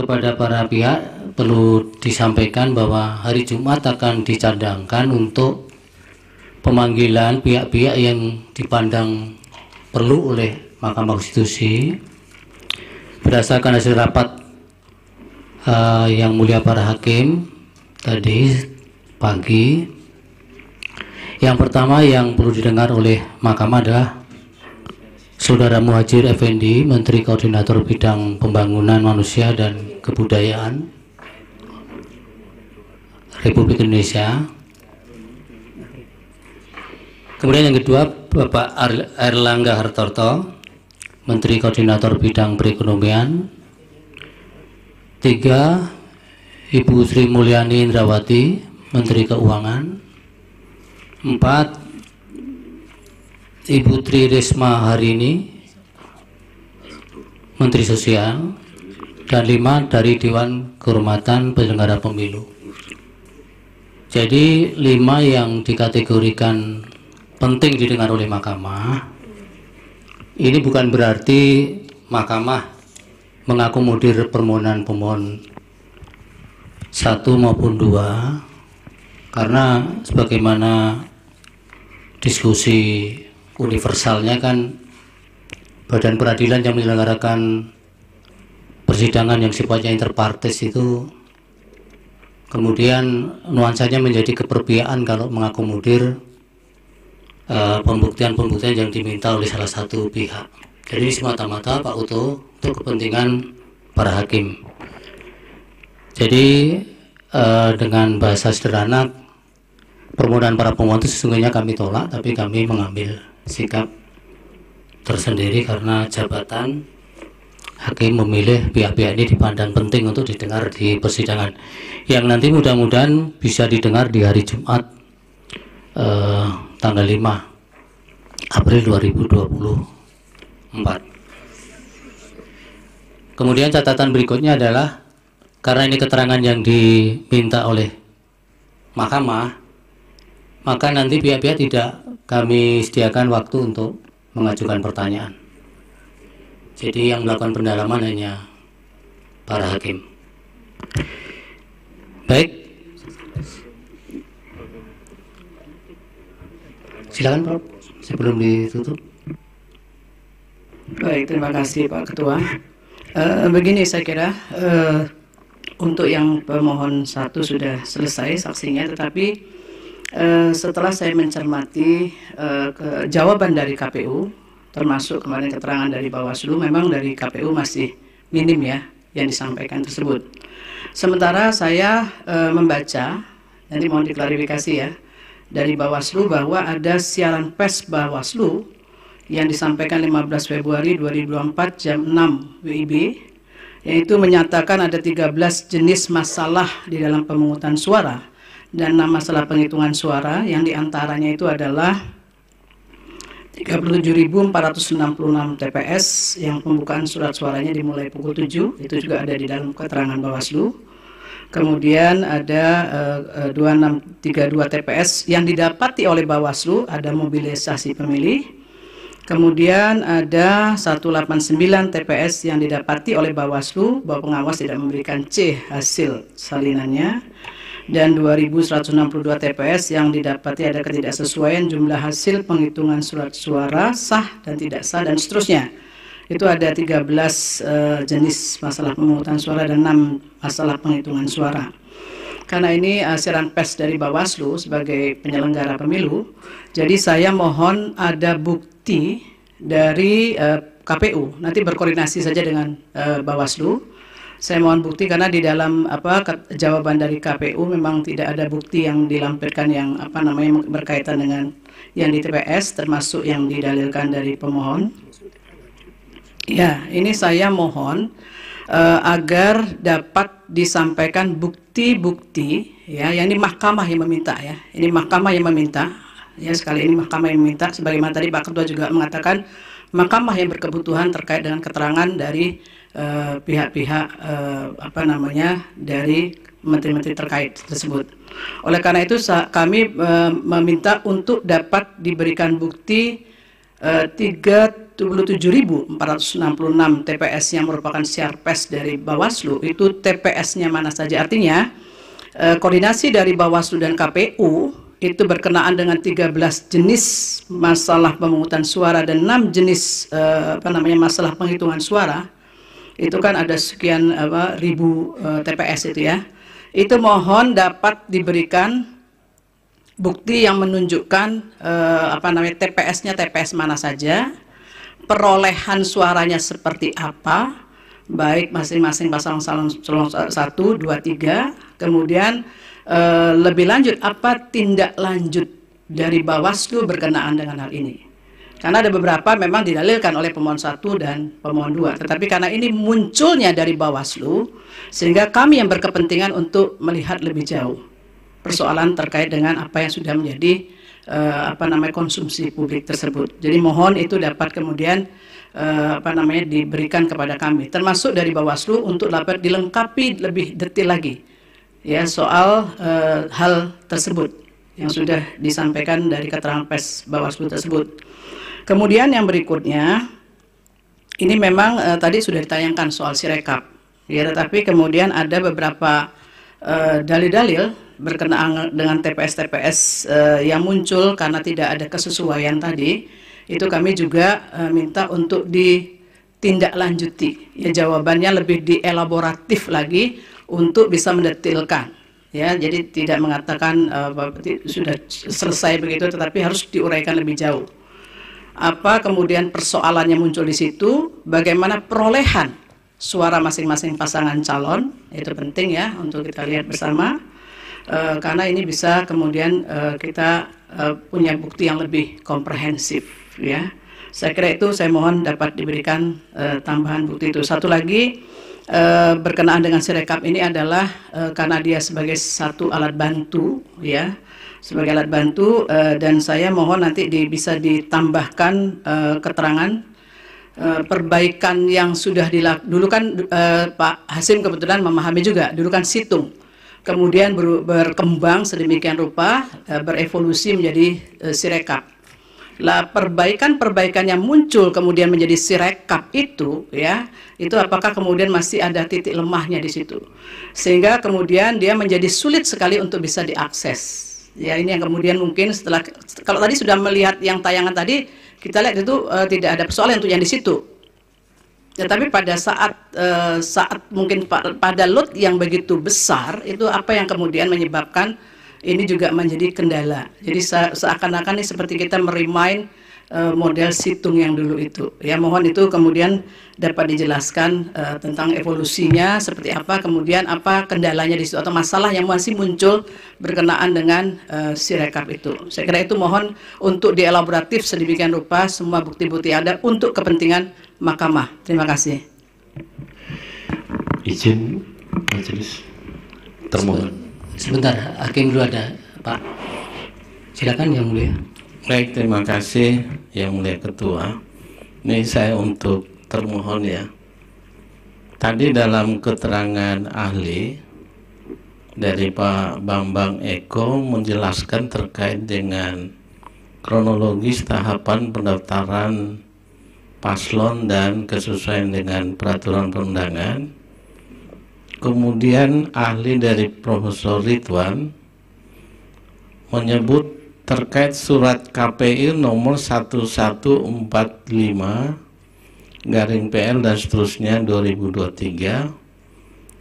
kepada para pihak perlu disampaikan bahwa hari Jumat akan dicadangkan untuk pemanggilan pihak-pihak yang dipandang perlu oleh Mahkamah Konstitusi berdasarkan hasil rapat yang mulia para hakim tadi pagi. Yang pertama yang perlu didengar oleh Mahkamah adalah Saudara Muhadjir Effendi, Menteri Koordinator Bidang Pembangunan Manusia dan Kebudayaan Republik Indonesia. Kemudian yang kedua, Bapak Airlangga Hartarto, Menteri Koordinator Bidang Perekonomian. Tiga, Ibu Sri Mulyani Indrawati, Menteri Keuangan. Empat, Ibu Tri Risma Harini, Menteri Sosial. Dan lima, dari Dewan Kehormatan Penyelenggara Pemilu. Jadi lima yang dikategorikan penting didengar oleh Mahkamah. Ini bukan berarti Mahkamah mengakomodir permohonan pemohon 1 maupun 2, karena sebagaimana diskusi universalnya kan badan peradilan yang menyelenggarakan persidangan yang sifatnya interpartes itu kemudian nuansanya menjadi keperpihakan kalau mengakomodir pembuktian-pembuktian yang diminta oleh salah satu pihak. Jadi semata-mata Pak Uto untuk kepentingan para hakim. Jadi dengan bahasa sederhana, permohonan para pemohon itu sesungguhnya kami tolak, tapi kami mengambil sikap tersendiri karena jabatan hakim memilih pihak-pihak ini dipandang penting untuk didengar di persidangan yang nanti mudah-mudahan bisa didengar di hari Jumat tanggal 5 April 2024. Kemudian catatan berikutnya adalah karena ini keterangan yang diminta oleh Mahkamah, maka nanti pihak-pihak tidak kami sediakan waktu untuk mengajukan pertanyaan. Jadi yang melakukan pendalaman hanya para hakim. Baik, silakan Prof, sebelum ditutup. Baik, terima kasih Pak Ketua. Begini saya kira untuk yang pemohon 1 sudah selesai saksinya, tetapi setelah saya mencermati jawaban dari KPU, termasuk kemarin keterangan dari Bawaslu, memang dari KPU masih minim ya yang disampaikan tersebut. Sementara saya membaca, nanti mohon diklarifikasi ya, dari Bawaslu bahwa ada siaran pers Bawaslu yang disampaikan 15 Februari 2024 jam 6 WIB, yaitu menyatakan ada 13 jenis masalah di dalam pemungutan suara dan 6 masalah penghitungan suara, yang diantaranya itu adalah 37.466 TPS yang pembukaan surat suaranya dimulai pukul 7, itu juga ada di dalam keterangan Bawaslu. Kemudian ada 2632 TPS yang didapati oleh Bawaslu, ada mobilisasi pemilih. Kemudian ada 189 TPS yang didapati oleh Bawaslu bahwa pengawas tidak memberikan C hasil salinannya. Dan 2.162 TPS yang didapati ada ketidaksesuaian jumlah hasil penghitungan surat suara sah dan tidak sah dan seterusnya. Itu ada 13 jenis masalah pemungutan suara dan 6 masalah penghitungan suara. Karena ini siaran pers dari Bawaslu sebagai penyelenggara pemilu, jadi saya mohon ada bukti dari KPU, nanti berkoordinasi saja dengan Bawaslu. Saya mohon bukti karena di dalam jawaban dari KPU memang tidak ada bukti yang dilampirkan yang berkaitan dengan yang di TPS, termasuk yang didalilkan dari pemohon. Ya, ini saya mohon agar dapat disampaikan bukti-bukti ya, yang ini Mahkamah yang meminta ya. Ini Mahkamah yang meminta ya, sekali ini Mahkamah yang meminta, sebagaimana tadi Pak Ketua juga mengatakan Mahkamah yang berkebutuhan terkait dengan keterangan dari pihak-pihak dari menteri-menteri terkait tersebut. Oleh karena itu kami meminta untuk dapat diberikan bukti 37.466 TPS yang merupakan siarpes dari Bawaslu itu TPS-nya mana saja. Artinya koordinasi dari Bawaslu dan KPU itu berkenaan dengan 13 jenis masalah pemungutan suara dan 6 jenis masalah penghitungan suara. Itu kan ada sekian ribu TPS itu ya. Itu mohon dapat diberikan bukti yang menunjukkan TPS-nya TPS mana saja, perolehan suaranya seperti apa, baik masing-masing pasangan calon 1, 2, 3, kemudian lebih lanjut apa tindak lanjut dari Bawaslu berkenaan dengan hal ini. Karena ada beberapa memang didalilkan oleh pemohon 1 dan pemohon 2, tetapi karena ini munculnya dari Bawaslu, sehingga kami yang berkepentingan untuk melihat lebih jauh persoalan terkait dengan apa yang sudah menjadi konsumsi publik tersebut. Jadi mohon itu dapat kemudian diberikan kepada kami, termasuk dari Bawaslu untuk dapat dilengkapi lebih detail lagi ya soal hal tersebut yang sudah disampaikan dari keterangan pers Bawaslu tersebut. Kemudian yang berikutnya, ini memang tadi sudah ditayangkan soal Sirekap, ya, tetapi kemudian ada beberapa dalil-dalil berkenaan dengan TPS-TPS yang muncul karena tidak ada kesesuaian tadi, itu kami juga minta untuk ditindaklanjuti. Ya, jawabannya lebih dielaboratif lagi untuk bisa mendetilkan. Ya, jadi tidak mengatakan sudah selesai begitu, tetapi harus diuraikan lebih jauh. Apa kemudian persoalannya muncul di situ, bagaimana perolehan suara masing-masing pasangan calon, itu penting ya untuk kita lihat bersama, karena ini bisa kemudian kita punya bukti yang lebih komprehensif ya. Saya kira itu saya mohon dapat diberikan tambahan bukti itu. Satu lagi berkenaan dengan Sirekap ini adalah karena dia sebagai satu alat bantu ya, sebagai alat bantu, dan saya mohon nanti bisa ditambahkan keterangan perbaikan yang sudah dilakukan. Dulu kan Pak Hasim kebetulan memahami juga, dulu kan situng, kemudian berkembang sedemikian rupa, berevolusi menjadi Sirekap. Lah perbaikan yang muncul kemudian menjadi Sirekap itu ya, itu apakah kemudian masih ada titik lemahnya di situ, sehingga kemudian dia menjadi sulit sekali untuk bisa diakses. Ya, ini yang kemudian mungkin setelah, kalau tadi sudah melihat yang tayangan tadi, kita lihat itu tidak ada persoalan untuk yang di situ. Tetapi pada saat mungkin pada load yang begitu besar, itu apa yang kemudian menyebabkan ini juga menjadi kendala. Jadi seakan-akan ini seperti kita merimain model situng yang dulu itu. Ya, mohon itu kemudian dapat dijelaskan tentang evolusinya seperti apa, kemudian apa kendalanya di situ atau masalah yang masih muncul berkenaan dengan Sirekap itu. Saya kira itu mohon untuk dielaboratif sedemikian rupa semua bukti-bukti ada untuk kepentingan mahkamah. Terima kasih. Izin majelis termohon. Sebentar, hakim dulu ada, Pak. Silakan Yang Mulia. Baik, terima kasih Yang Mulia Ketua. Ini saya untuk termohon ya. Tadi dalam keterangan ahli dari Pak Bambang Eko menjelaskan terkait dengan kronologis tahapan pendaftaran paslon dan kesesuaian dengan peraturan perundangan. Kemudian ahli dari Profesor Ridwan menyebut terkait surat KPU nomor 1145/PL dan seterusnya 2023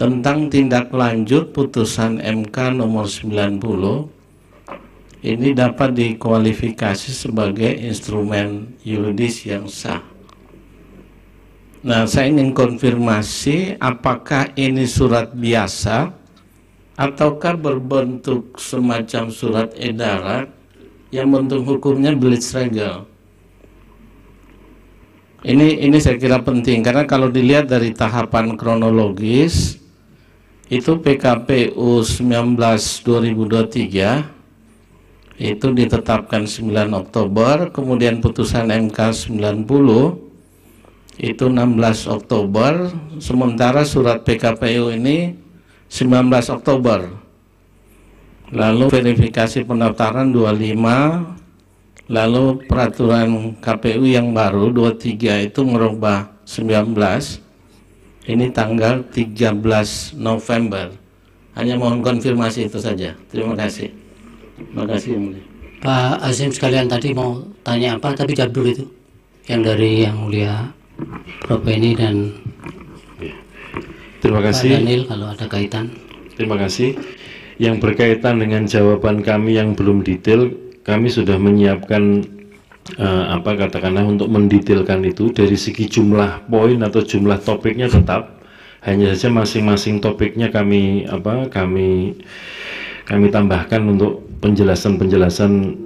tentang tindak lanjut putusan MK nomor 90 ini dapat dikualifikasi sebagai instrumen yuridis yang sah. Nah, saya ingin konfirmasi apakah ini surat biasa ataukah berbentuk semacam surat edaran yang bentuk hukumnya Blitzregel. Ini saya kira penting karena kalau dilihat dari tahapan kronologis itu PKPU 19/2023 itu ditetapkan 9 Oktober, kemudian putusan MK 90 itu 16 Oktober, sementara surat PKPU ini 19 Oktober. Lalu verifikasi pendaftaran 25 Lalu peraturan KPU yang baru 23 itu merubah 19. Ini tanggal 13 November. Hanya mohon konfirmasi itu saja. Terima kasih. Terima kasih Yang Mulia. Pak Azim sekalian tadi mau tanya apa, tapi jawab dulu itu. Yang dari Yang Mulia Prof. Beni dan Terima Pak kasih. Daniel kalau ada kaitan. Terima kasih. Yang berkaitan dengan jawaban kami yang belum detail, kami sudah menyiapkan katakanlah untuk mendetailkan itu dari segi jumlah poin atau jumlah topiknya tetap. Hanya saja masing-masing topiknya kami tambahkan untuk penjelasan-penjelasan.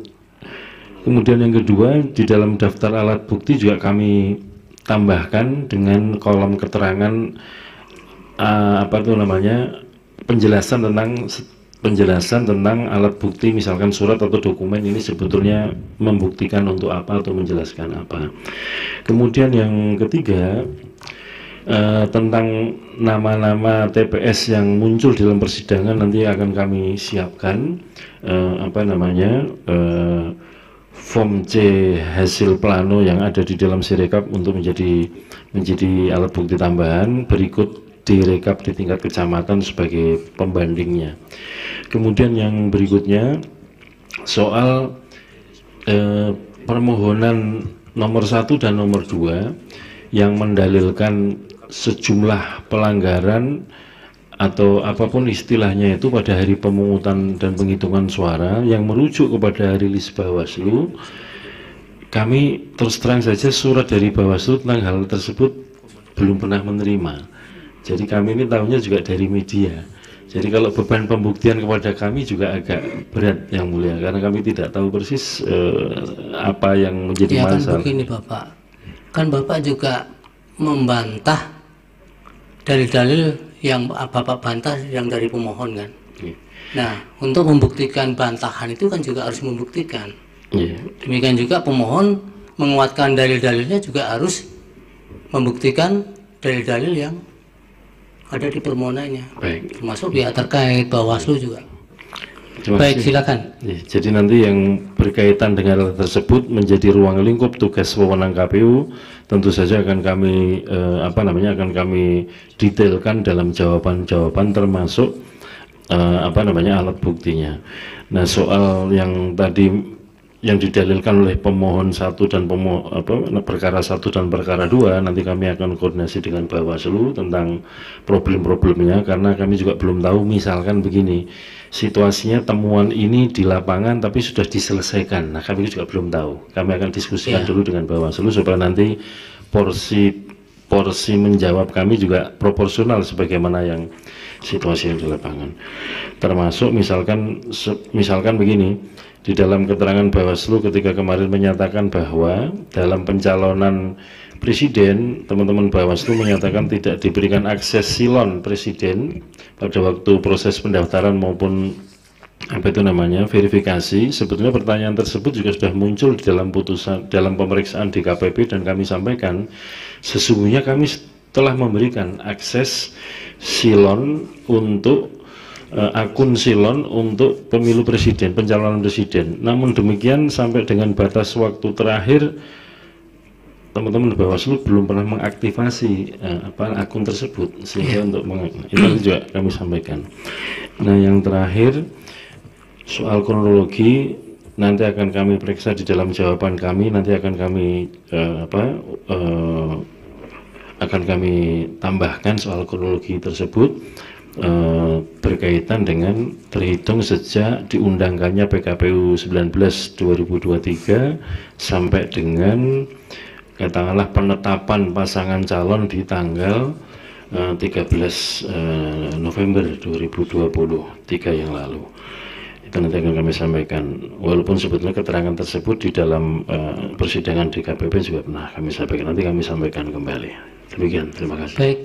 Kemudian yang kedua, di dalam daftar alat bukti juga kami tambahkan dengan kolom keterangan penjelasan tentang alat bukti, misalkan surat atau dokumen ini sebetulnya membuktikan untuk apa atau menjelaskan apa. Kemudian yang ketiga, tentang nama-nama TPS yang muncul dalam persidangan nanti akan kami siapkan form C hasil plano yang ada di dalam Sirekap untuk menjadi alat bukti tambahan, berikut direkap di tingkat kecamatan sebagai pembandingnya. Kemudian yang berikutnya soal permohonan nomor 1 dan nomor 2 yang mendalilkan sejumlah pelanggaran atau apapun istilahnya itu pada hari pemungutan dan penghitungan suara yang merujuk kepada rilis Bawaslu. Kami terus terang saja surat dari Bawaslu tentang hal tersebut belum pernah menerima. Jadi kami ini tahunya juga dari media. Jadi kalau beban pembuktian kepada kami juga agak berat Yang Mulia, karena kami tidak tahu persis apa yang menjadi masalah. Kan begini Bapak, kan Bapak juga membantah dalil-dalil yang Bapak bantah yang dari pemohon kan. Nah, untuk membuktikan bantahan itu kan juga harus membuktikan. Demikian juga pemohon menguatkan dalil-dalilnya juga harus membuktikan dalil-dalil yang ada di permohonannya. Baik. Termasuk pihak terkait Bawaslu juga. Baik, silakan. Jadi nanti yang berkaitan dengan hal tersebut menjadi ruang lingkup tugas wewenang KPU, tentu saja akan kami akan kami detailkan dalam jawaban-jawaban termasuk alat buktinya. Nah, soal yang tadi yang didalilkan oleh pemohon 1 dan perkara 1 dan perkara 2, nanti kami akan koordinasi dengan Bawaslu tentang problem-problemnya, karena kami juga belum tahu. Misalkan begini, situasinya temuan ini di lapangan tapi sudah diselesaikan, nah kami juga belum tahu. Kami akan diskusikan dulu dengan Bawaslu supaya nanti porsi menjawab kami juga proporsional sebagaimana yang situasi yang di lapangan. Termasuk misalkan begini, di dalam keterangan Bawaslu ketika kemarin menyatakan bahwa dalam pencalonan presiden, teman-teman Bawaslu menyatakan tidak diberikan akses silon presiden pada waktu proses pendaftaran maupun verifikasi. Sebetulnya pertanyaan tersebut juga sudah muncul di dalam dalam pemeriksaan di KPP, dan kami sampaikan sesungguhnya kami telah memberikan akses silon untuk akun silon untuk pemilu presiden, pencalonan presiden. Namun demikian sampai dengan batas waktu terakhir teman-teman Bawaslu belum pernah mengaktifasi akun tersebut, sehingga untuk itu juga kami sampaikan. Nah, yang terakhir soal kronologi nanti akan kami periksa di dalam jawaban kami, nanti akan kami tambahkan soal kronologi tersebut berkaitan dengan terhitung sejak diundangkannya PKPU 19 2023 sampai dengan katakanlah penetapan pasangan calon di tanggal 13 November 2023 yang lalu. Itu nanti akan kami sampaikan, walaupun sebetulnya keterangan tersebut di dalam persidangan di KPP juga pernah kami sampaikan, nanti kami sampaikan kembali. Demikian, terima kasih. Baik.